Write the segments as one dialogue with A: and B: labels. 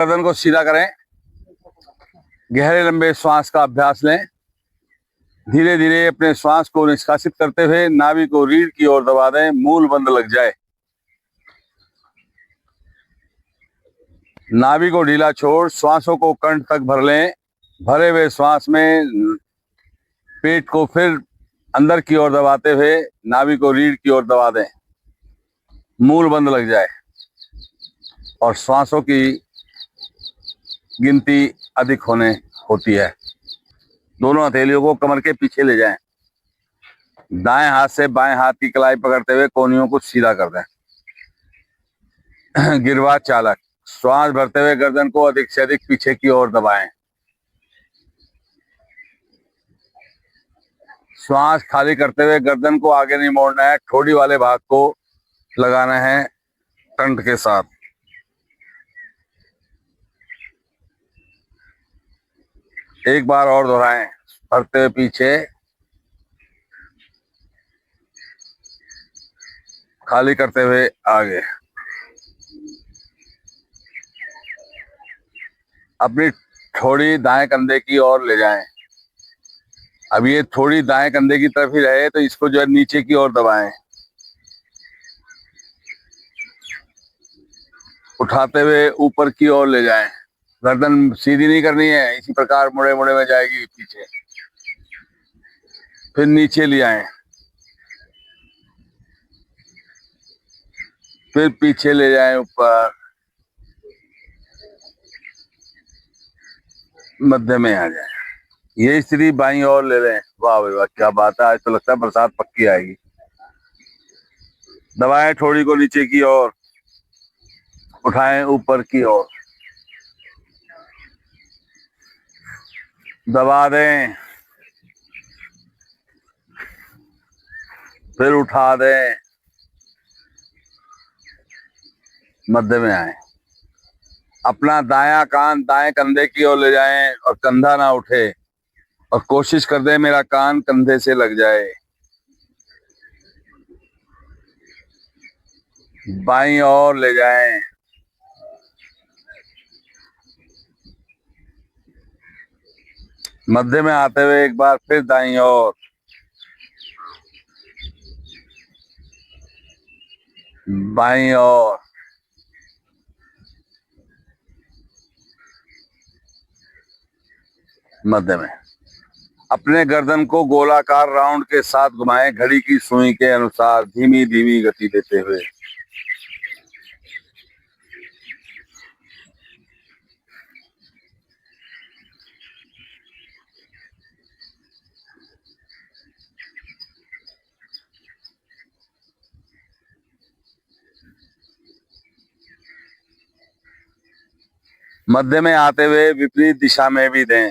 A: गर्दन को सीधा करें। गहरे लंबे श्वास का अभ्यास लें। धीरे धीरे अपने श्वास को निष्कासित करते हुए नाभि को रीढ़ की ओर दबा दें, मूल बंद लग जाए। नाभि को ढीला छोड़ श्वासों को कंठ तक भर लें। भरे हुए श्वास में पेट को फिर अंदर की ओर दबाते हुए नाभि को रीढ़ की ओर दबा दें, मूल बंद लग जाए और श्वासों की गिनती अधिक होती है। दोनों हथेलियों को कमर के पीछे ले जाएं। दाएं हाथ से बाएं हाथ की कलाई पकड़ते हुए कोहनियों को सीधा कर दें। गिरवा चालक। श्वास भरते हुए गर्दन को अधिक से अधिक पीछे की ओर दबाएं। श्वास खाली करते हुए गर्दन को आगे नहीं मोड़ना है, ठोड़ी वाले भाग को लगाना है कंठ के साथ। एक बार और दोहराएं। भरते हुए पीछे, खाली करते हुए आगे। अपनी ठोड़ी दाएं कंधे की ओर ले जाएं। अब ये थोड़ी दाएं कंधे की तरफ ही रहे तो इसको जो है नीचे की ओर दबाएं। उठाते हुए ऊपर की ओर ले जाएं। गर्दन सीधी नहीं करनी है, इसी प्रकार मुड़े मुड़े में जाएगी पीछे। फिर नीचे ले आए, फिर पीछे ले जाएं, ऊपर, मध्य में आ जाए। ये स्थिति बाईं ओर ले लें। वाह भाई वाह, क्या बात है, आज तो लगता है बरसात पक्की आएगी। दबाएं ठोड़ी को नीचे की ओर, उठाएं ऊपर की ओर, दबा दें, फिर उठा दें, मध्य में आए। अपना दायां कान दाएं कंधे की ओर ले जाएं और कंधा ना उठे और कोशिश कर दें मेरा कान कंधे से लग जाए। बाईं ओर ले जाएं। मध्य में आते हुए एक बार फिर दाईं ओर, बाईं ओर, मध्य में। अपने गर्दन को गोलाकार राउंड के साथ घुमाएं, घड़ी की सुई के अनुसार धीमी धीमी गति देते हुए। मध्य में आते हुए विपरीत दिशा में भी दें।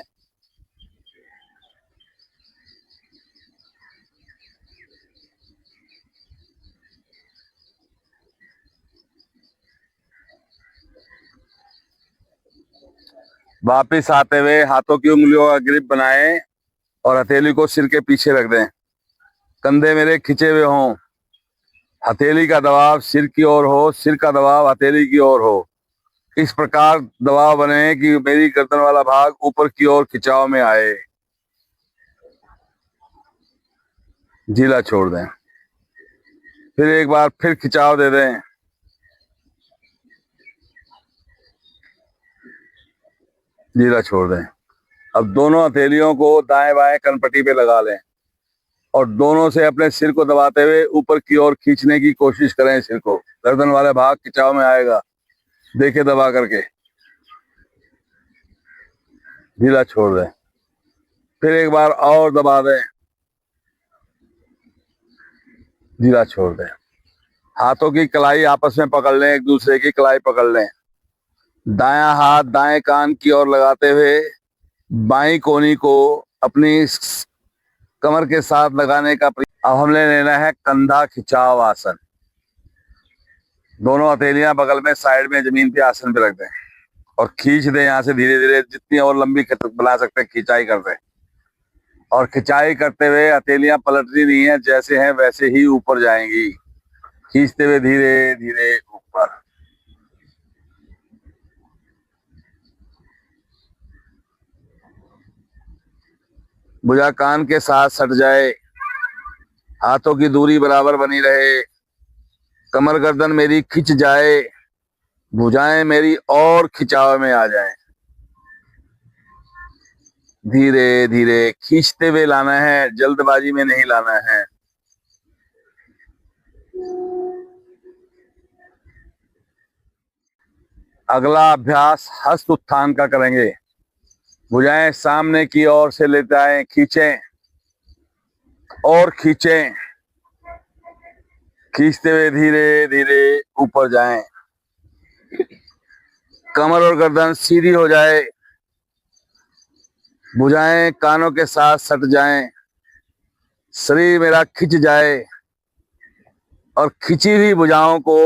A: वापिस आते हुए हाथों की उंगलियों का ग्रिप बनाएं और हथेली को सिर के पीछे रख दें। कंधे मेरे खिंचे हुए हों, हथेली का दबाव सिर की ओर हो, सिर का दबाव हथेली की ओर हो। इस प्रकार दबाव बने कि मेरी गर्दन वाला भाग ऊपर की ओर खिंचाव में आए। ढीला छोड़ दें। फिर एक बार फिर खिंचाव दे दें। ढीला छोड़ दें। अब दोनों हथेलियों को दाएं बाएं कनपट्टी पे लगा लें और दोनों से अपने सिर को दबाते हुए ऊपर की ओर खींचने की कोशिश करें। सिर को, गर्दन वाला भाग खिंचाव में आएगा, देखे दबा करके। ढीला छोड़ दें। फिर एक बार और दबा दें। ढीला छोड़ दें। हाथों की कलाई आपस में पकड़ लें, एक दूसरे की कलाई पकड़ लें। दायां हाथ दाएं कान की ओर लगाते हुए बाईं कोहनी को अपनी कमर के साथ लगाने का अब हमने लेना है कंधा खिंचाव आसन। दोनों हथेलियां बगल में साइड में जमीन पे आसन पे रख दें और खींच दें। यहाँ से धीरे धीरे जितनी और लंबी बना सकते हैं खिंचाई कर दें और खिंचाई करते हुए हथेलियां पलटनी नहीं है, जैसे हैं वैसे ही ऊपर जाएंगी, खींचते हुए धीरे धीरे ऊपर। भुजा कान के साथ सट जाए, हाथों की दूरी बराबर बनी रहे, कमर गर्दन मेरी खिंच जाए, भुजाएं मेरी और खिंचाव में आ जाएं। धीरे धीरे खींचते हुए लाना है, जल्दबाजी में नहीं लाना है। अगला अभ्यास हस्त उत्थान का करेंगे। भुजाएं सामने की ओर से लेते आए, खींचें और खींचें, खींचते हुए धीरे धीरे ऊपर जाएं। कमर और गर्दन सीधी हो जाए, भुजाएं कानों के साथ सट जाएं, शरीर मेरा खिंच जाए और खिंची हुई भुजाओं को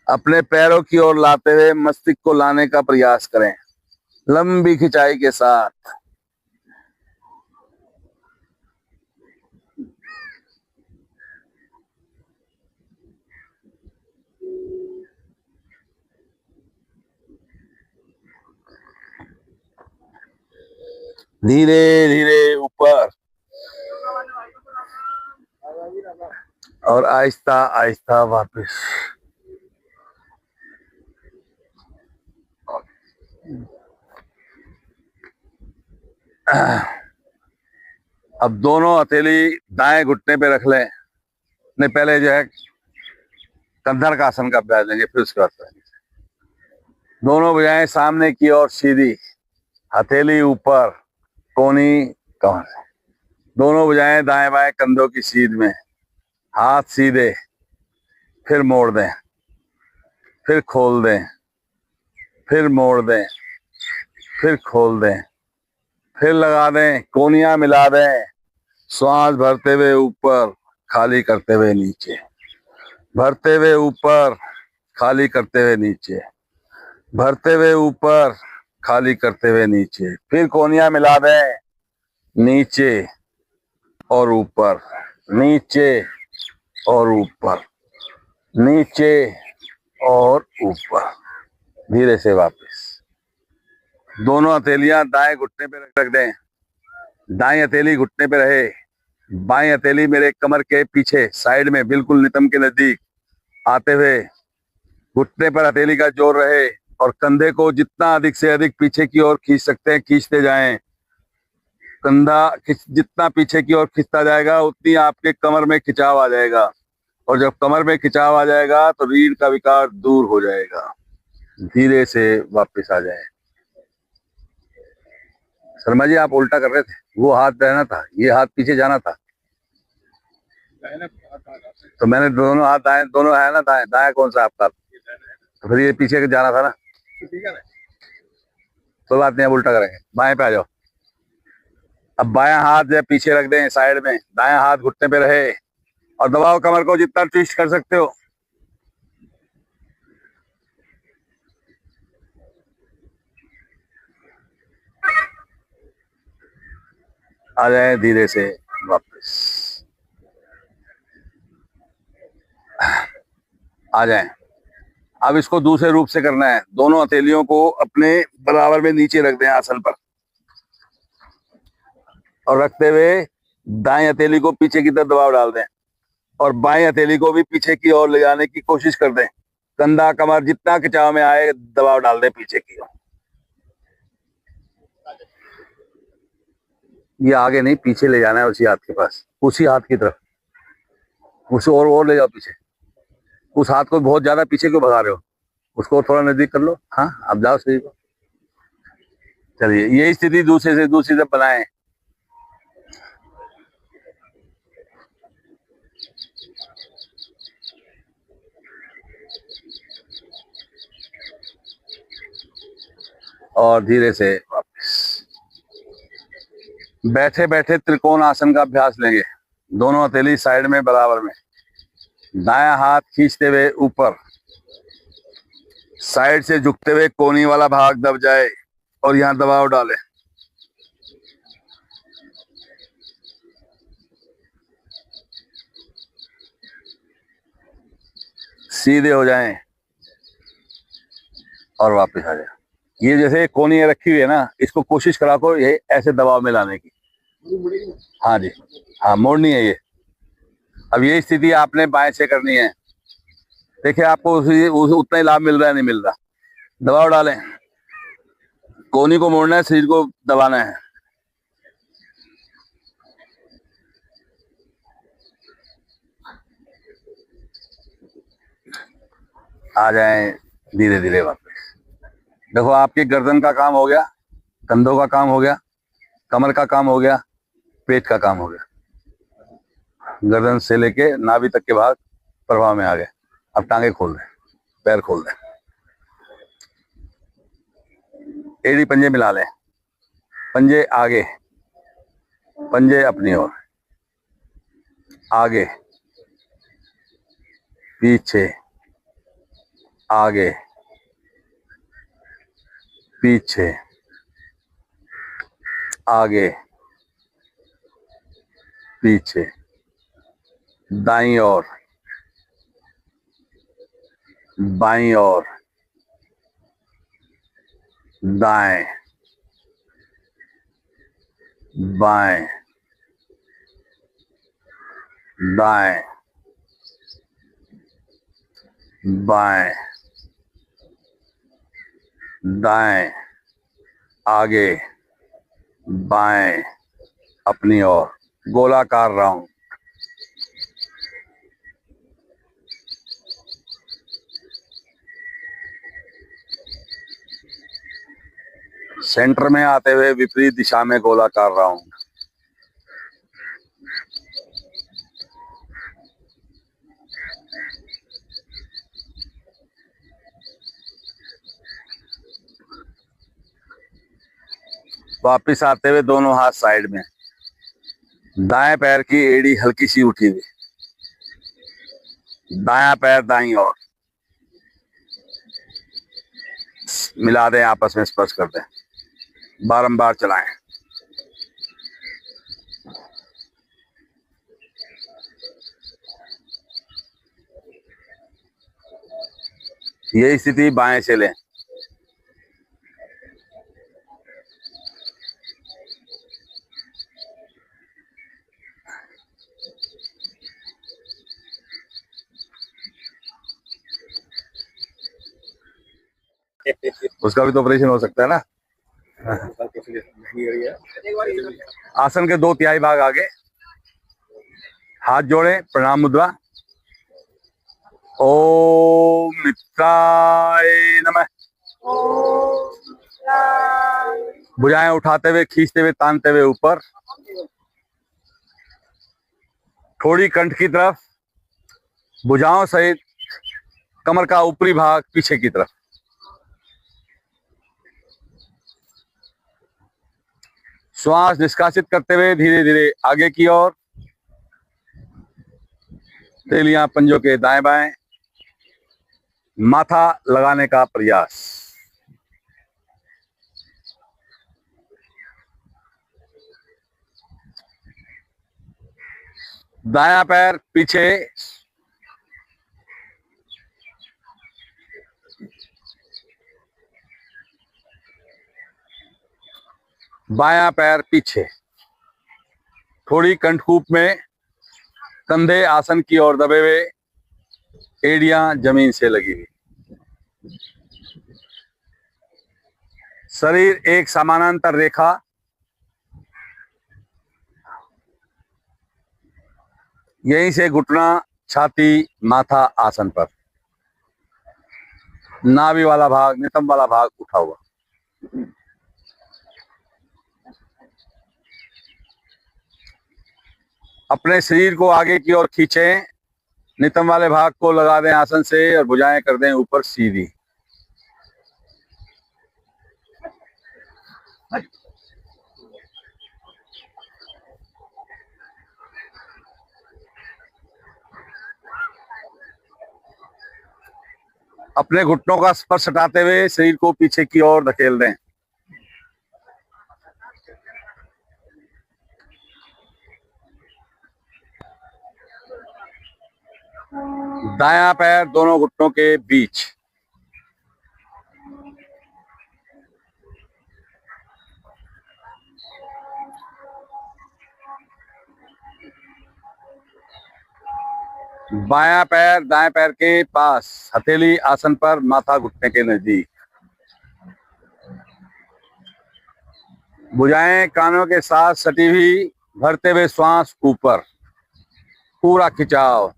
A: अपने पैरों की ओर लाते हुए मस्तिष्क को लाने का प्रयास करें, लंबी खिंचाई के साथ। धीरे धीरे ऊपर और आहिस्ता आहिस्ता वापस। अब दोनों हथेली दाएं घुटने पे रख लें। ने पहले जो है कंधर का आसन का अभ्यास लेंगे, फिर उसके बाद करेंगे। दोनों भुजाएं सामने की ओर सीधी, हथेली ऊपर, कोनी कमर। दोनों भुजाएं दाएं बाएं कंधों की सीध में, हाथ सीधे, फिर मोड़ दें, फिर खोल दें, फिर मोड़ दें, फिर खोल दें, फिर लगा दें, कोनियां मिला दें। श्वास भरते हुए ऊपर, खाली करते हुए नीचे, भरते हुए ऊपर, खाली करते हुए नीचे, भरते हुए ऊपर, खाली करते हुए नीचे, फिर कोनियां मिला दें, नीचे और ऊपर, नीचे और ऊपर, नीचे और ऊपर। धीरे से वापस। दोनों हथेलियां दाएं घुटने पे रख दें। दाएं हथेली घुटने पे रहे, बाएं हथेली मेरे कमर के पीछे साइड में बिल्कुल नितंब के नजदीक आते हुए घुटने पर हथेली का जोर रहे और कंधे को जितना अधिक से अधिक पीछे की ओर खींच सकते हैं खींचते जाएं। कंधा जितना पीछे की ओर खींचता जाएगा उतनी आपके कमर में खिंचाव आ जाएगा, और जब कमर में खिंचाव आ जाएगा तो रीढ़ का विकार दूर हो जाएगा। धीरे से वापस आ जाए। शर्मा जी आप उल्टा कर रहे थे, वो हाथ रहना था, ये हाथ पीछे जाना था। तो मैंने दोनों हाथ दाएं, दोनों है ना दाएं, दाएं कौन सा आपका, तो फिर ये पीछे जाना था ना। कोई बात नहीं, अब उल्टा करेंगे। बाएं पे आ जाओ। अब बायां हाथ जो पीछे रख दें साइड में, दायां हाथ घुटने पे रहे और दबाओ कमर को जितना ट्विस्ट कर सकते हो। आ जाए धीरे से वापस, आ जाए। अब इसको दूसरे रूप से करना है। दोनों हथेलियों को अपने बराबर में नीचे रख दें आसन पर और रखते हुए दाएं हथेली को पीछे की तरफ दबाव डाल दें और बाएं हथेली को भी पीछे की ओर ले जाने की कोशिश कर दें। कंधा कमर जितना खिंचाव में आए दबाव डाल दें पीछे की ओर। ये आगे नहीं, पीछे ले जाना है, उसी हाथ के पास, उसी हाथ की तरफ, उसे और ले जाओ पीछे। उस हाथ को बहुत ज्यादा पीछे क्यों भगा रहे हो, उसको थोड़ा नजदीक कर लो। हाँ अब जाओ शरीर को। चलिए यही स्थिति दूसरे से दूसरी तरफ बनाएं। और धीरे से वापस। बैठे बैठे त्रिकोण आसन का अभ्यास लेंगे। दोनों हथेली साइड में बराबर में, दायां हाथ खींचते हुए ऊपर, साइड से झुकते हुए कोनी वाला भाग दब जाए और यहां दबाव डालें। सीधे हो जाएं और वापस आ जाए। ये जैसे कोनी रखी हुई है ना, इसको कोशिश करा को ये ऐसे दबाव में लाने की। हाँ जी, हाँ मोड़नी है ये। अब ये स्थिति आपने बाएं से करनी है। देखिए आपको उतना ही लाभ मिल रहा है, नहीं मिल रहा। दबाव डालें, कोहनी को मोड़ना है, शरीर को दबाना है। आ जाएं धीरे धीरे वापस। देखो आपकी गर्दन का काम हो गया, कंधों का काम हो गया, कमर का काम हो गया, पेट का काम हो गया। गर्दन से लेके नाभि तक के भाग प्रभाव में आ गए। अब टांगे खोल दें, पैर खोल दें, एड़ी पंजे मिला लें, पंजे आगे, पंजे अपनी ओर, आगे पीछे, आगे पीछे, आगे पीछे, दाईं ओर, बाईं ओर, दाएं, बाएं, दाएं, बाएं, दाएं, आगे, बाएं, अपनी ओर, गोलाकार राउंड। सेंटर में आते हुए विपरीत दिशा में गोलाकार राउंड। वापिस आते हुए दोनों हाथ साइड में, दाएं पैर की एड़ी हल्की सी उठी हुई, दायां पैर दाईं ओर, मिला दें, आपस में स्पर्श कर दें, बारंबार चलाएं। ये स्थिति बाएं से लें। उसका भी तो ऑपरेशन हो सकता है ना। आसन के 2/3 भाग आगे, हाथ जोड़े, प्रणाम मुद्रा। ओम मित्राय नमः। भुजाएं उठाते हुए, खींचते हुए, तानते हुए ऊपर, थोड़ी कंठ की तरफ, भुजाओं सहित कमर का ऊपरी भाग पीछे की तरफ। श्वास निष्कासित करते हुए धीरे धीरे आगे की ओर, तेलियां पंजों के दाएं बाएं, माथा लगाने का प्रयास। दायां पैर पीछे, बायां पैर पीछे, थोड़ी कंठकूप में, कंधे आसन की ओर दबे हुए, एड़ियां जमीन से लगी हुई, शरीर एक समानांतर रेखा, यहीं से घुटना, छाती, माथा आसन पर, नाभि वाला भाग, नितंब वाला भाग उठा हुआ। अपने शरीर को आगे की ओर खींचें, नितंब वाले भाग को लगा दें आसन से और भुजाएं कर दें ऊपर सीधी। अपने घुटनों का स्पर्श हटाते हुए शरीर को पीछे की ओर धकेल दें। दायां पैर दोनों घुटनों के बीच, बायां पैर दाएं पैर के पास, हथेली आसन पर, माथा घुटने के नजदीक। भुजाएं कानों के साथ सटी हुई, भरते हुए श्वास ऊपर, पूरा खिंचाव।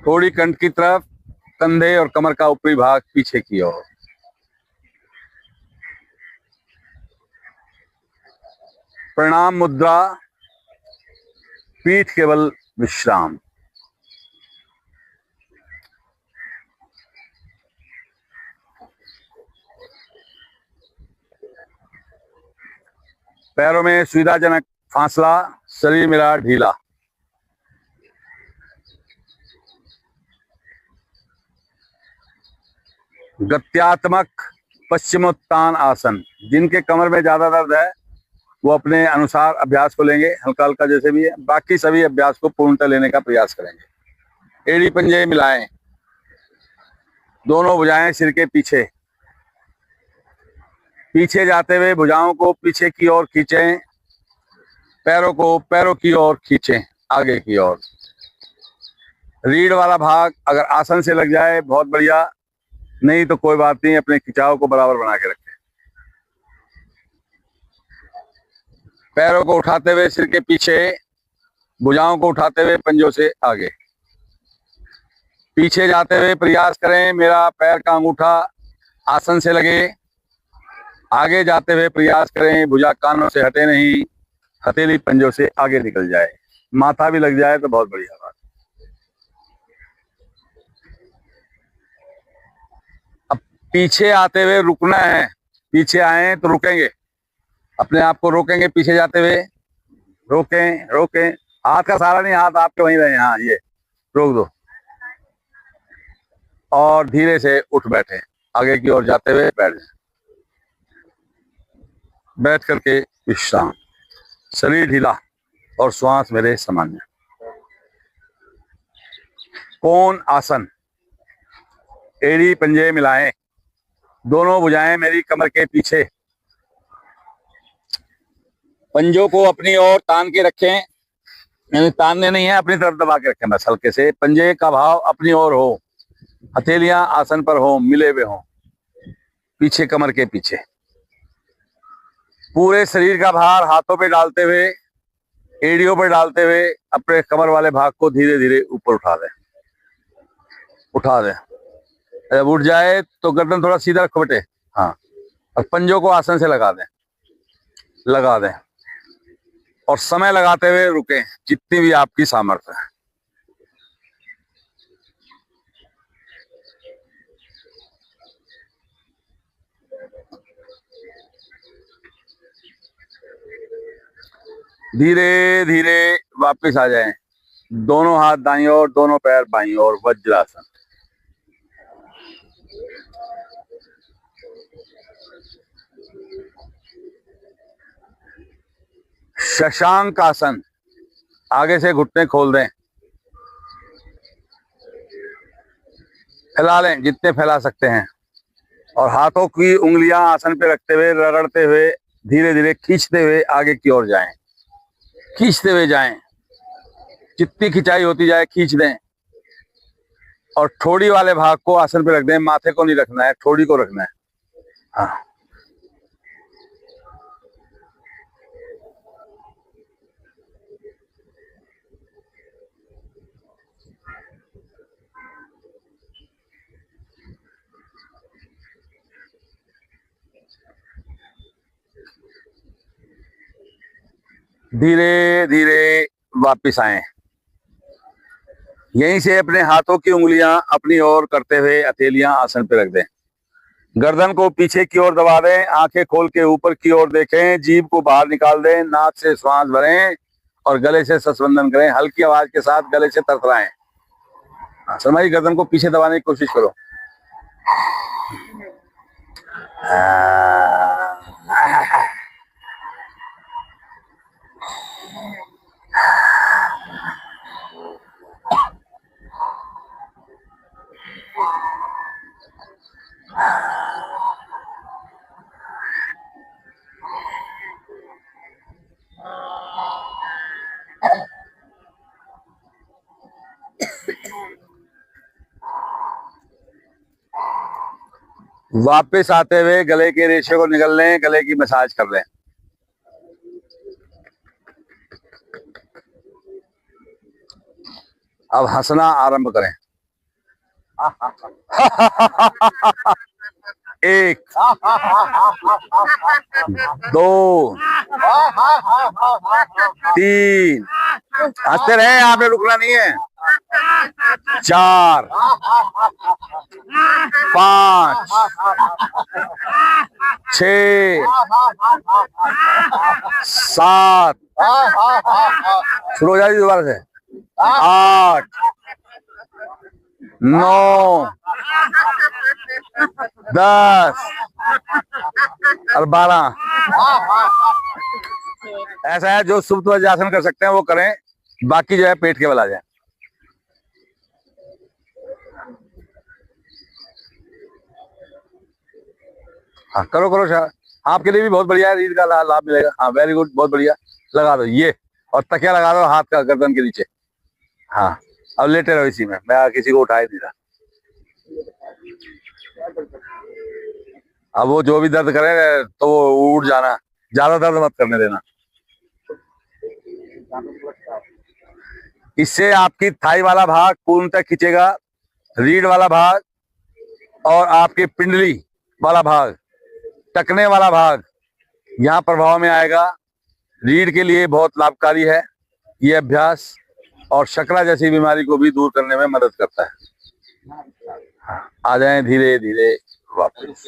A: थोड़ी कंठ की तरफ, कंधे और कमर का ऊपरी भाग पीछे की ओर। प्रणाम मुद्रा, पीठ के बल विश्राम। पैरों में सुविधाजनक फासला, शरीर मेरा ढीला। गत्यात्मक पश्चिमोत्तान आसन। जिनके कमर में ज्यादा दर्द है वो अपने अनुसार अभ्यास को लेंगे, हल्का हल्का जैसे भी है। बाकी सभी अभ्यास को पूर्णतः लेने का प्रयास करेंगे। एड़ी पंजे मिलाएं, दोनों भुजाएं सिर के पीछे। पीछे जाते हुए भुजाओं को पीछे की ओर खींचें, पैरों को पैरों की ओर खींचें, आगे की ओर। रीढ़ वाला भाग अगर आसन से लग जाए बहुत बढ़िया, नहीं तो कोई बात नहीं, अपने खिंचाव को बराबर बना के रखें। पैरों को उठाते हुए सिर के पीछे, भुजाओं को उठाते हुए पंजों से आगे। पीछे जाते हुए प्रयास करें मेरा पैर का अंगूठा आसन से लगे। आगे जाते हुए प्रयास करें भुजा कानों से हटे नहीं, हथेली पंजों से आगे निकल जाए। माथा भी लग जाए तो बहुत बढ़िया बात। अब पीछे आते हुए रुकना है। पीछे आए तो रुकेंगे, अपने आप को रोकेंगे। पीछे जाते हुए रोकें रोकें, हाथ का सहारा नहीं, हाथ आपके वहीं रहे। हाँ, ये रोक दो और धीरे से उठ बैठे। आगे की ओर जाते हुए बैठ जाए। बैठ करके विश्राम, शरीर ढीला और श्वास मेरे सामान्य। कोण आसन। एड़ी पंजे मिलाएं, दोनों भुजाएं मेरी कमर के पीछे। पंजों को अपनी ओर तान के रखें, यानी तानने नहीं है, अपनी तरफ दबा के रखें बस हल्के से। पंजे का भाव अपनी ओर हो, हथेलियां आसन पर हो, मिले हुए हो, पीछे कमर के पीछे। पूरे शरीर का भार हाथों पे डालते हुए, एड़ियों पे डालते हुए अपने कमर वाले भाग को धीरे धीरे ऊपर उठा दें। उठा दें। जब उठ जाए तो गर्दन थोड़ा सीधा रखो बेटे। हाँ, और पंजों को आसन से लगा दें, लगा दें। और समय लगाते हुए रुकें, जितनी भी आपकी सामर्थ्य है। धीरे धीरे वापस आ जाएं। दोनों हाथ दाईं ओर, दोनों पैर बाईं ओर, वज्रासन। शशांक आसन। आगे से घुटने खोल दें, फैला लें जितने फैला सकते हैं। और हाथों की उंगलियां आसन पे रखते हुए, रगड़ते हुए, धीरे धीरे खींचते हुए आगे की ओर जाएं। खींचते हुए जाएं, जितनी खिंचाई होती जाए खींच दें। और ठोड़ी वाले भाग को आसन पे रख दें, माथे को नहीं रखना है, ठोड़ी को रखना है। हाँ, धीरे धीरे वापिस आए। यहीं से अपने हाथों की उंगलियां अपनी ओर करते हुए हथेलियां आसन पे रख दें। गर्दन को पीछे की ओर दबा दें, आंखें खोल के ऊपर की ओर देखें, जीभ को बाहर निकाल दें, नाक से श्वास भरें और गले से सस्वंदन करें। हल्की आवाज के साथ गले से तरतराएं। शर्मा जी, गर्दन को पीछे दबाने की कोशिश करो। वापस आते हुए गले के रेशे को निगल लें, गले की मसाज कर लें। अब हंसना आरंभ करें। एक, दो, तीन, हंसते रहे, आपने रुकना नहीं है। चार, पांच, छः, सात, शुरू हो जाएगी दोबारा से। आठ, नौ, 10 और 12। ऐसा है, जो सुप्त वज्रासन कर सकते हैं वो करें, बाकी जो है पेट के बल आ जाए। हाँ करो करो शायद, आपके लिए भी बहुत बढ़िया है, रीढ़ का लाभ मिलेगा। हाँ वेरी गुड, बहुत बढ़िया। लगा दो ये, और तकिया लगा दो हाथ का गर्दन के नीचे। हाँ अब लेटे रहो इसी में, मैं किसी को उठाए नहीं रहा। अब वो जो भी दर्द करे तो वो उठ जाना, ज्यादा दर्द मत करने देना। इससे आपकी थाई वाला भाग पूर्ण तक खींचेगा, रीढ़ वाला भाग और आपके पिंडली वाला भाग, टकने वाला भाग यहाँ प्रभाव में आएगा। रीढ़ के लिए बहुत लाभकारी है ये अभ्यास, और शकरा जैसी बीमारी को भी दूर करने में मदद करता है। आ जाएं धीरे धीरे वापस।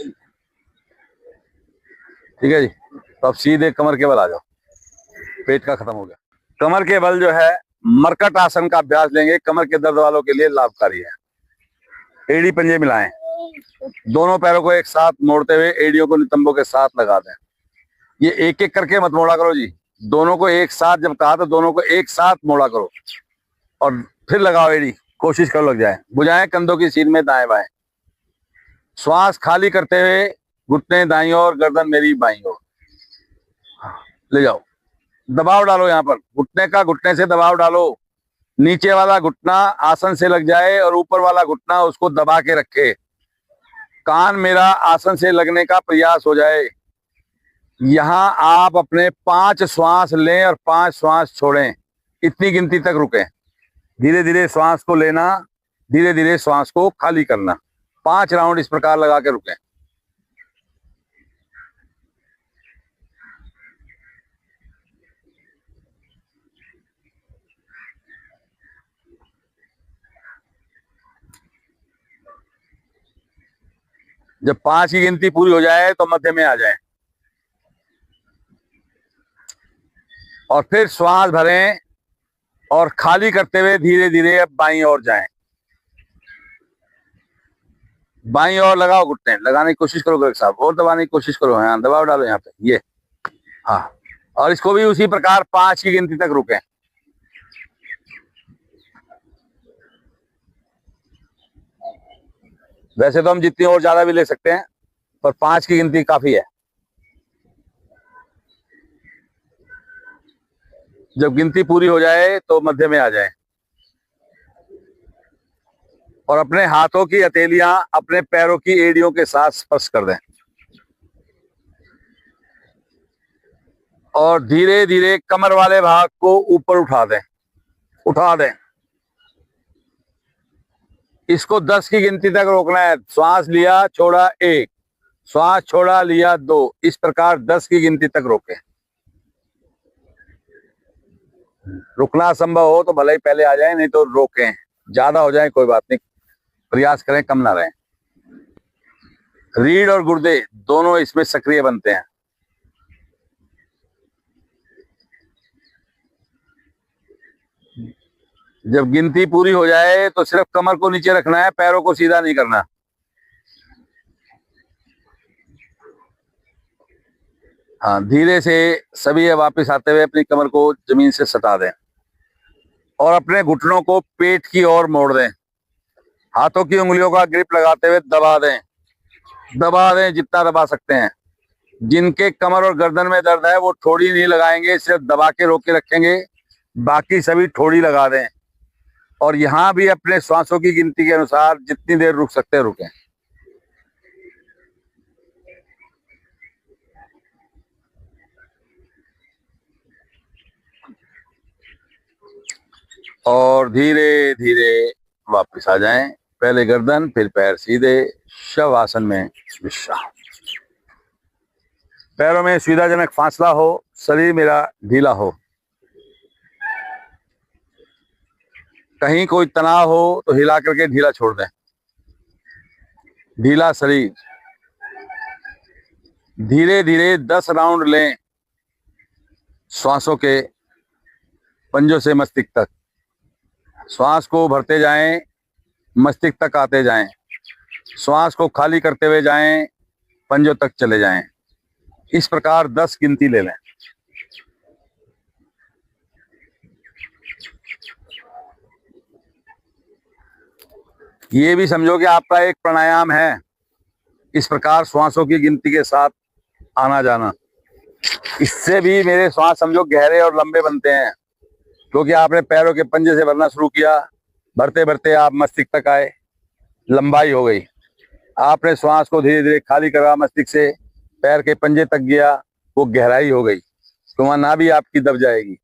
A: ठीक है जी, तो अब सीधे कमर के बल आ जाओ। पेट का खत्म हो गया। कमर के बल जो है मरकट आसन का अभ्यास लेंगे, कमर के दर्द वालों के लिए लाभकारी है। एड़ी पंजे मिलाएं, दोनों पैरों को एक साथ मोड़ते हुए एड़ियों को नितंबों के साथ लगा दें। ये एक एक करके मत मोड़ा करो जी, दोनों को एक साथ, जब कहा तो दोनों को एक साथ मोड़ा करो और फिर लगाओ एड़ी, कोशिश करो लग जाए। बुझाएं कंधों की सीध में दाएं बाएं। श्वास खाली करते हुए घुटने दाईं ओर, गर्दन मेरी बाईं ओर। ले जाओ, दबाव डालो यहाँ पर, घुटने का घुटने से दबाव डालो। नीचे वाला घुटना आसन से लग जाए और ऊपर वाला घुटना उसको दबा के रखे। कान मेरा आसन से लगने का प्रयास हो जाए। यहां आप अपने 5 श्वास लें और 5 श्वास छोड़ें, इतनी गिनती तक रुकें। धीरे धीरे श्वास को लेना, धीरे धीरे श्वास को खाली करना। 5 राउंड इस प्रकार लगा के रुकें। जब 5 की गिनती पूरी हो जाए तो मध्य में आ जाएं और फिर श्वास भरें और खाली करते हुए धीरे धीरे अब बाईं ओर जाएं। बाईं ओर लगाओ घुटने, लगाने की कोशिश करो गर्ग साहब, और दबाने की कोशिश करो। हाँ दबाव डालो यहाँ पे, ये हाँ, और इसको भी उसी प्रकार 5 की गिनती तक रुकें। वैसे तो हम जितनी और ज्यादा भी ले सकते हैं, पर 5 की गिनती काफी है। जब गिनती पूरी हो जाए तो मध्य में आ जाए और अपने हाथों की हथेलियां अपने पैरों की एड़ियों के साथ स्पर्श कर दें और धीरे धीरे कमर वाले भाग को ऊपर उठा दें। इसको 10 की गिनती तक रोकना है। श्वास लिया छोड़ा 1, श्वास छोड़ा लिया 2, इस प्रकार 10 की गिनती तक रोकें। रुकना संभव हो तो भले ही पहले आ जाए, नहीं तो रोकें। ज्यादा हो जाए कोई बात नहीं, प्रयास करें कम ना रहे। रीढ़ और गुर्दे दोनों इसमें सक्रिय बनते हैं। जब गिनती पूरी हो जाए तो सिर्फ कमर को नीचे रखना है, पैरों को सीधा नहीं करना। हाँ धीरे से सभी वापस आते हुए अपनी कमर को जमीन से सटा दें और अपने घुटनों को पेट की ओर मोड़ दें। हाथों की उंगलियों का ग्रिप लगाते हुए दबा दें जितना दबा सकते हैं। जिनके कमर और गर्दन में दर्द है वो ठोड़ी नहीं लगाएंगे, सिर्फ दबा के रोक के रखेंगे, बाकी सभी ठोड़ी लगा दें। और यहाँ भी अपने श्वासों की गिनती के अनुसार जितनी देर रुक सकते हैं रुकें। और धीरे धीरे वापस आ जाएं। पहले गर्दन फिर पैर सीधे, शव आसन में विश्राम। पैरों में सुविधाजनक फासला हो, शरीर मेरा ढीला हो। कहीं कोई तनाव हो तो हिला करके ढीला छोड़ दें। ढीला शरीर। धीरे धीरे 10 राउंड लें श्वासों के, पंजों से मस्तिष्क तक। श्वास को भरते जाएं, मस्तिष्क तक आते जाएं। श्वास को खाली करते हुए जाएं, पंजों तक चले जाएं। इस प्रकार 10 गिनती ले लें। ये भी समझो कि आपका एक प्राणायाम है। इस प्रकार श्वासों की गिनती के साथ आना जाना, इससे भी मेरे श्वास समझो गहरे और लंबे बनते हैं, क्योंकि आपने पैरों के पंजे से भरना शुरू किया, भरते भरते आप मस्तिष्क तक आए, लंबाई हो गई। आपने श्वास को धीरे धीरे खाली करा, मस्तिष्क से पैर के पंजे तक गया, वो गहराई हो गई। तो वहां नाभि आपकी दब जाएगी।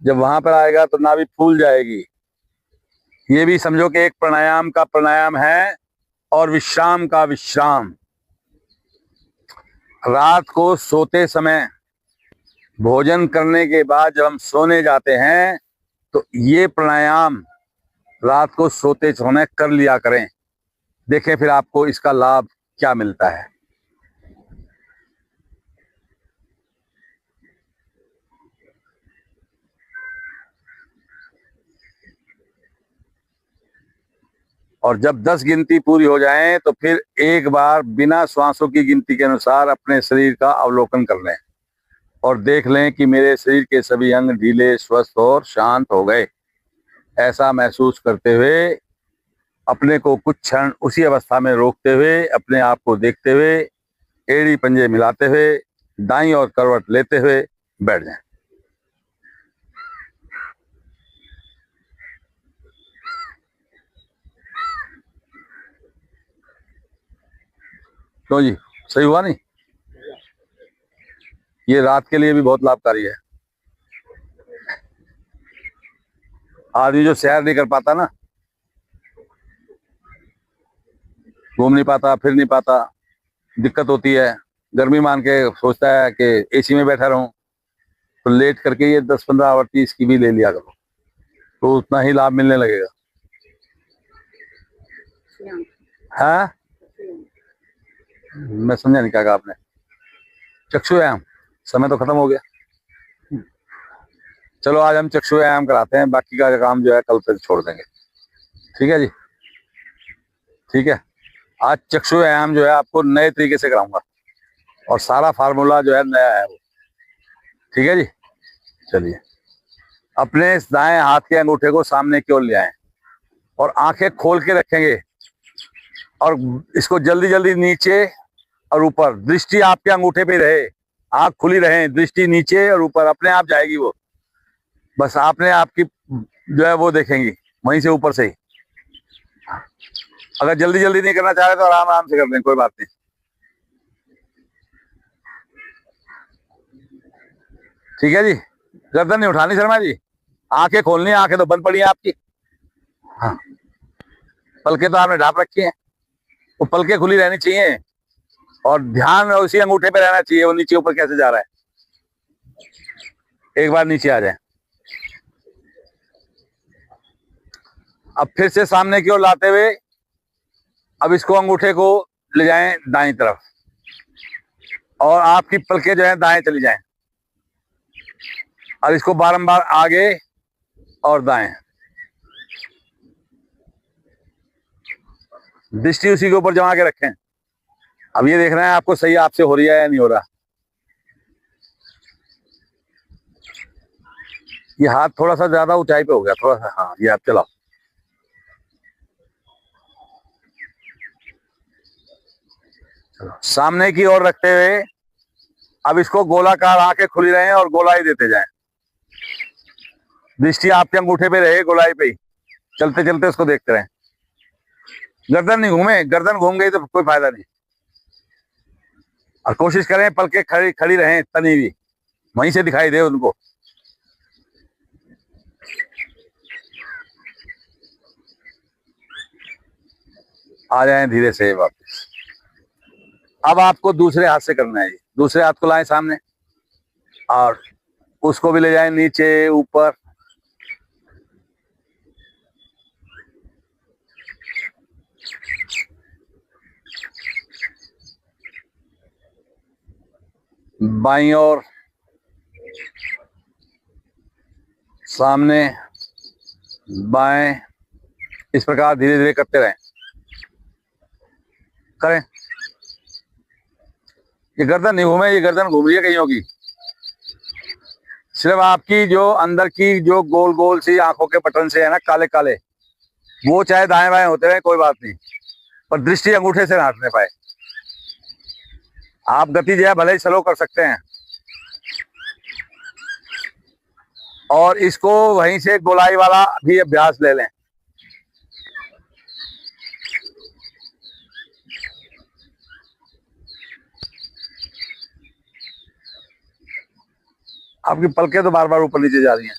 A: जब वहां पर आएगा तो नाभि फूल जाएगी। ये भी समझो कि एक प्राणायाम का प्राणायाम है और विश्राम का विश्राम। रात को सोते समय, भोजन करने के बाद जब हम सोने जाते हैं तो ये प्राणायाम रात को सोते समय कर लिया करें। देखें फिर आपको इसका लाभ क्या मिलता है। और जब 10 गिनती पूरी हो जाए तो फिर एक बार बिना श्वासों की गिनती के अनुसार अपने शरीर का अवलोकन कर लें और देख लें कि मेरे शरीर के सभी अंग ढीले, स्वस्थ और शांत हो गए। ऐसा महसूस करते हुए अपने को कुछ क्षण उसी अवस्था में रोकते हुए, अपने आप को देखते हुए, एड़ी पंजे मिलाते हुए, दाईं और करवट लेते हुए बैठ जाएं। क्यों जी, सही हुआ नहीं? ये रात के लिए भी बहुत लाभकारी है। आदमी जो सैर नहीं कर पाता ना, घूम नहीं पाता, फिर नहीं पाता, दिक्कत होती है, गर्मी मान के सोचता है कि एसी में बैठा रहूं, तो लेट करके ये 10-15 आवृत्ति इसकी भी ले लिया करो, तो उतना ही लाभ मिलने लगेगा। हाँ, मैं समझा नहीं क्या कहा आपने। चक्षु व्यायाम, समय तो खत्म हो गया। चलो आज हम चक्षु व्यायाम कराते हैं, बाकी का काम जो है कल पे छोड़ देंगे। ठीक है जी, ठीक है। आज चक्षु व्यायाम जो है आपको नए तरीके से कराऊंगा और सारा फार्मूला जो है नया है वो। ठीक है जी, चलिए। अपने इस दाएं हाथ के अंगूठे को सामने की ओर ले आए और आंखें खोल के रखेंगे और इसको जल्दी जल्दी नीचे और ऊपर, दृष्टि आपके अंगूठे पे रहे, आंख खुली रहे, दृष्टि नीचे और ऊपर, अपने आप जाएगी वो। बस आपने आपकी जो है वो देखेंगी वहीं से, ऊपर से ही। अगर जल्दी जल्दी नहीं करना चाह रहे तो आराम आराम से कर दें, कोई बात नहीं। ठीक है जी, गर्दन नहीं उठानी शर्मा जी, आंखें खोलनी है। आंखें तो बंद पड़ी हैं आपकी। हाँ, पलकें तो आपने ढाप रखी हैं, वो पलकें खुली रहनी चाहिए और ध्यान उसी अंगूठे पे रहना चाहिए। वो नीचे ऊपर कैसे जा रहा है, एक बार नीचे आ जाए। अब फिर से सामने की ओर लाते हुए अब इसको अंगूठे को ले जाएं दाईं तरफ और आपकी पलकें जो है दाएं चली जाएं और इसको बारंबार आगे और दाएं। दृष्टि उसी के ऊपर जमा के रखें। अब ये देखना है आपको सही आपसे हो रही है या नहीं हो रहा। ये हाथ थोड़ा सा ज्यादा ऊंचाई पे हो गया, थोड़ा सा। हाँ, ये आप चलाओ। सामने की ओर रखते हुए अब इसको गोलाकार, आंखें खुली रहे और गोलाई देते जाएं। दृष्टि आपके अंगूठे पे रहे, गोलाई पे ही चलते चलते उसको देखते रहें। गर्दन नहीं घूमे, गर्दन घूम गई तो कोई फायदा नहीं। और कोशिश करें पलके खड़ी खड़ी रहें, तनी भी वहीं से दिखाई दे उनको। आ जाएं धीरे से वापस। अब आपको दूसरे हाथ से करना है, दूसरे हाथ को लाएं सामने और उसको भी ले जाएं नीचे ऊपर। बाईं ओर, सामने, बाएं, इस प्रकार धीरे धीरे करते रहें। करें। ये गर्दन नहीं घूमे, ये गर्दन घूम रही है कईयों की। सिर्फ आपकी जो अंदर की जो गोल गोल सी आंखों के बटन से है ना, काले काले, वो चाहे दाएं बाएं होते रहे कोई बात नहीं, पर दृष्टि अंगूठे से ना हटने पाए। आप गति जो है भले ही स्लो कर सकते हैं और इसको वहीं से गोलाई वाला भी अभ्यास ले लें। आपकी पलकें तो बार बार ऊपर नीचे जा रही हैं,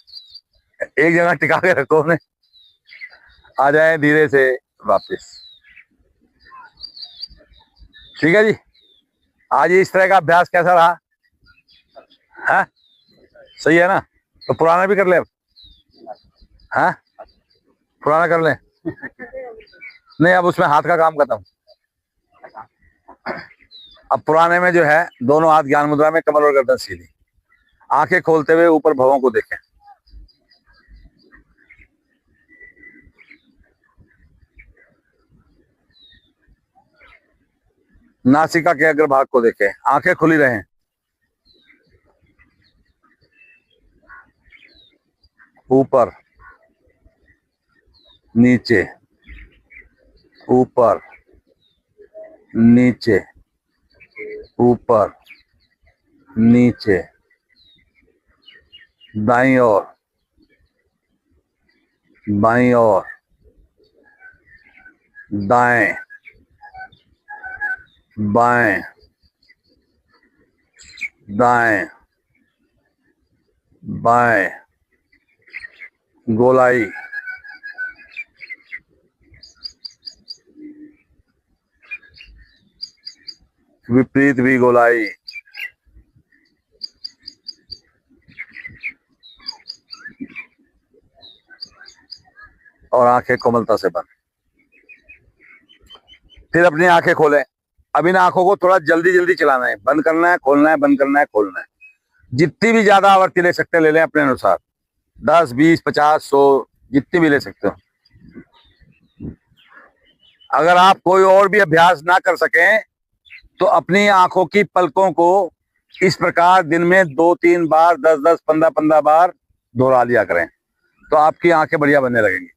A: एक जगह टिका के रखो उन्हें। आ जाए धीरे से वापस। ठीक है जी। आज इस तरह का अभ्यास कैसा रहा? है सही है ना? तो पुराना भी कर ले अब। हाँ, पुराना कर ले। नहीं, अब उसमें हाथ का काम खत्म। अब पुराने में जो है दोनों हाथ ज्ञान मुद्रा में, कमर और गर्दन सीधी, आंखें खोलते हुए ऊपर भवों को देखें। नासिका के अग्रभाग को देखें, आंखें खुली रहें। ऊपर नीचे, ऊपर नीचे, ऊपर नीचे, दाईं ओर, बाईं ओर, दाएं बाएं, दाएं बाएं, गोलाई, विपरीत भी गोलाई, और आंखें कोमलता से बंद। फिर अपनी आंखें खोलें। अब इन आंखों को थोड़ा जल्दी जल्दी चलाना है, बंद करना है, खोलना है, बंद करना है, खोलना है। जितनी भी ज्यादा आवर्ती ले सकते हैं ले लें अपने अनुसार, 10, 20, 50, 100, जितनी भी ले सकते हो। अगर आप कोई और भी अभ्यास ना कर सकें तो अपनी आंखों की पलकों को इस प्रकार दिन में 2-3 बार, 10-10, 15-15 बार दोहरा लिया करें, तो आपकी आंखें बढ़िया बनने लगेंगी।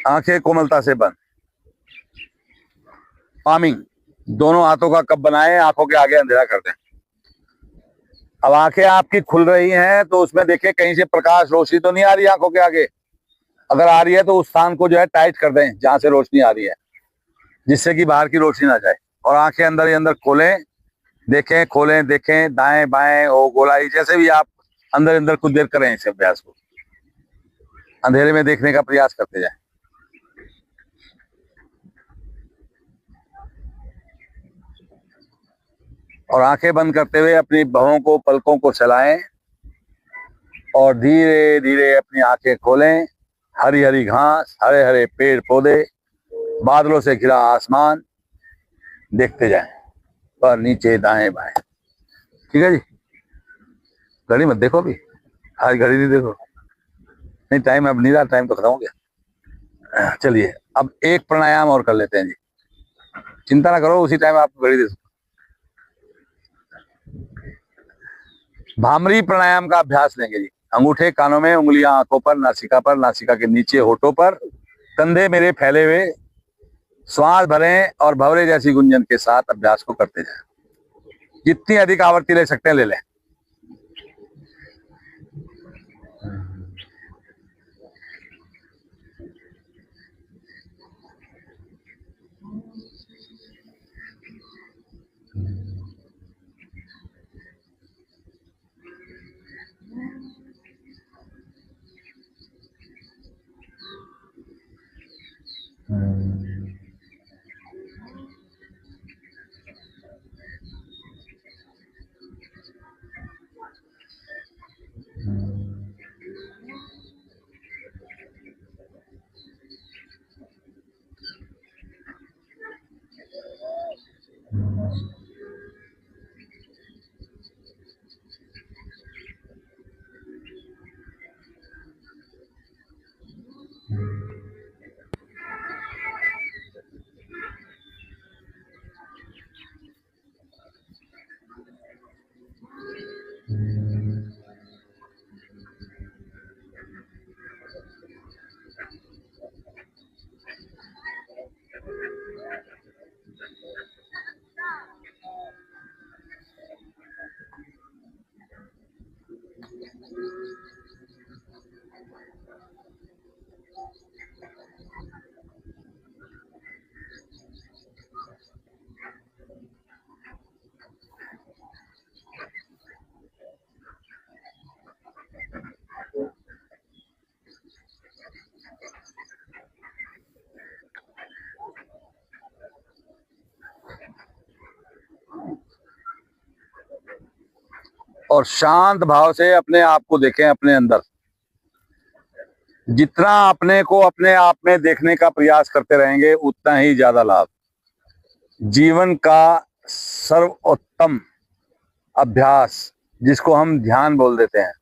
A: आंखें कोमलता से बंद। पामिंग, दोनों हाथों का कप बनाएं, आंखों के आगे अंधेरा कर दें। अब आंखें आपकी खुल रही हैं तो उसमें देखें कहीं से प्रकाश, रोशनी तो नहीं आ रही आंखों के आगे। अगर आ रही है तो उस स्थान को जो है टाइट कर दें जहां से रोशनी आ रही है, जिससे कि बाहर की रोशनी ना जाए। और आंखें अंदर ही अंदर खोलें, देखें, खोलें, देखें, दाएं बाएं ओ गोलाई, जैसे भी आप अंदर अंदर कुछ देर करें इस अभ्यास को, अंधेरे में देखने का प्रयास करते जाएं। और आंखें बंद करते हुए अपनी भवों को, पलकों को चलाएं और धीरे धीरे अपनी आंखें खोलें। हरी हरी घास, हरे हरे पेड़ पौधे, बादलों से घिरा आसमान देखते जाएं, और नीचे दाएं बाएं। ठीक है जी। घड़ी मत देखो अभी, आज घड़ी नहीं देखो। नहीं, टाइम अब नहीं रहा, टाइम तो खत्म हो गया। चलिए अब एक प्राणायाम और कर लेते हैं जी, चिंता ना करो, उसी टाइम आपको घड़ी दे सकते। भामरी प्राणायाम का अभ्यास लेंगे जी। अंगूठे कानों में, उंगलियां आंखों पर, नासिका के नीचे होठों पर, कंधे मेरे फैले हुए, श्वास भरें और भवरे जैसी गुंजन के साथ अभ्यास को करते जाएं। जितनी अधिक आवृत्ति ले सकते हैं ले लें। और शांत भाव से अपने आप को देखें अपने अंदर। जितना अपने को अपने आप में देखने का प्रयास करते रहेंगे उतना ही ज्यादा लाभ। जीवन का सर्वोत्तम अभ्यास जिसको हम ध्यान बोल देते हैं,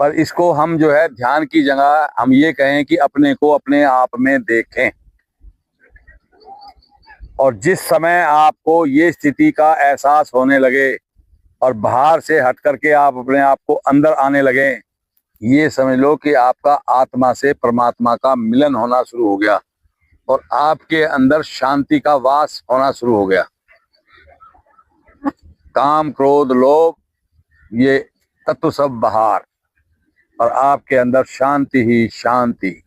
A: पर इसको हम जो है ध्यान की जगह हम ये कहें कि अपने को अपने आप में देखें। और जिस समय आपको ये स्थिति का एहसास होने लगे और बाहर से हट करके आप अपने आप को अंदर आने लगे, ये समझ लो कि आपका आत्मा से परमात्मा का मिलन होना शुरू हो गया और आपके अंदर शांति का वास होना शुरू हो गया। काम क्रोध लोभ ये तत्व सब बाहर और आपके अंदर शांति ही शांति।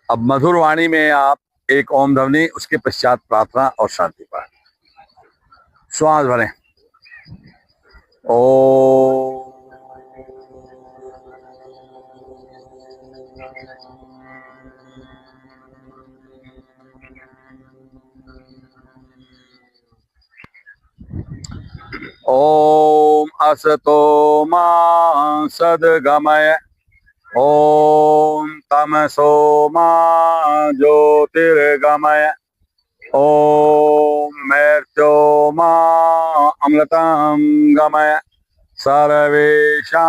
A: अब मधुर वाणी में आप एक ओम ध्वनि, उसके पश्चात प्रार्थना और शांति पाठ। श्वास भरें। ओ ओम असतो मा सद्गमय ओम तमसो मा ज्योतिर्गमय ओम मृत्यो मा अमृतं गमय सर्वेषां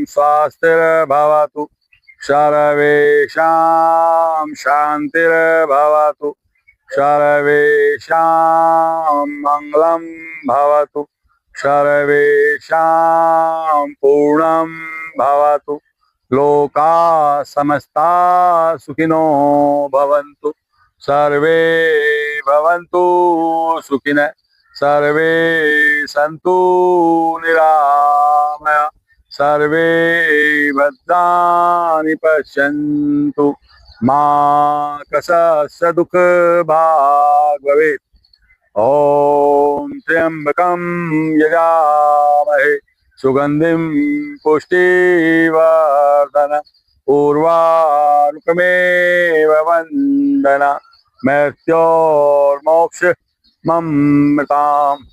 A: स्वास्तिर्भवतु सर्वेषां शान्तिर्भवतु सर्वेषां मंगलं भवतु सर्वेषां पूर्णं भवतु लोका समस्ता सुखिनो भवन्तु सर्वे भवन्तु सुखिनः सर्वे सन्तु निरामया सर्वे भद्राणि पश्यन्तु मा कस्य दुःख भाग् भवेत्। ओम त्र्यंबकं यजामहे सुगंधिं पुष्टिवर्धन उर्वारुकमेव वन्दना मृत्योर्मोक्षममृताम्।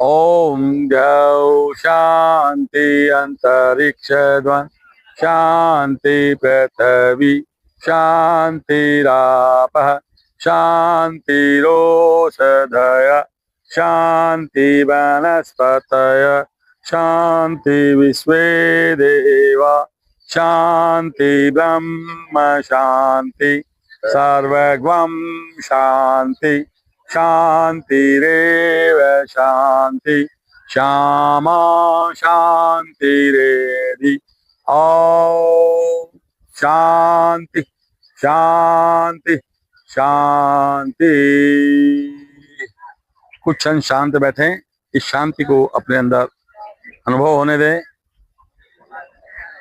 A: ओम द्यौ शांति अंतरिक्षध्वं शांति पृथ्वी शांतिरापः शांतिरोषधय शांति वनस्पतय शांति विश्वे देवा शांति ब्रह्म शांति सर्वगं शांति शांतिरेव शांति श्यामा शांतिरेधि। ओम शांति शांति शांति। कुछ क्षण शांत बैठें, इस शांति को अपने अंदर अनुभव होने दें।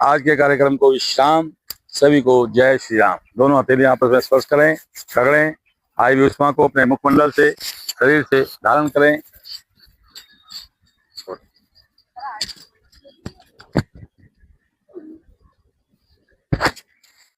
A: आज के कार्यक्रम को विश्राम। सभी को जय श्री राम। दोनों हथेलियां आपस में स्पर्श करें, रगड़ें। आई हुई उष्मा को अपने मुखमंडल से शरीर से धारण करें।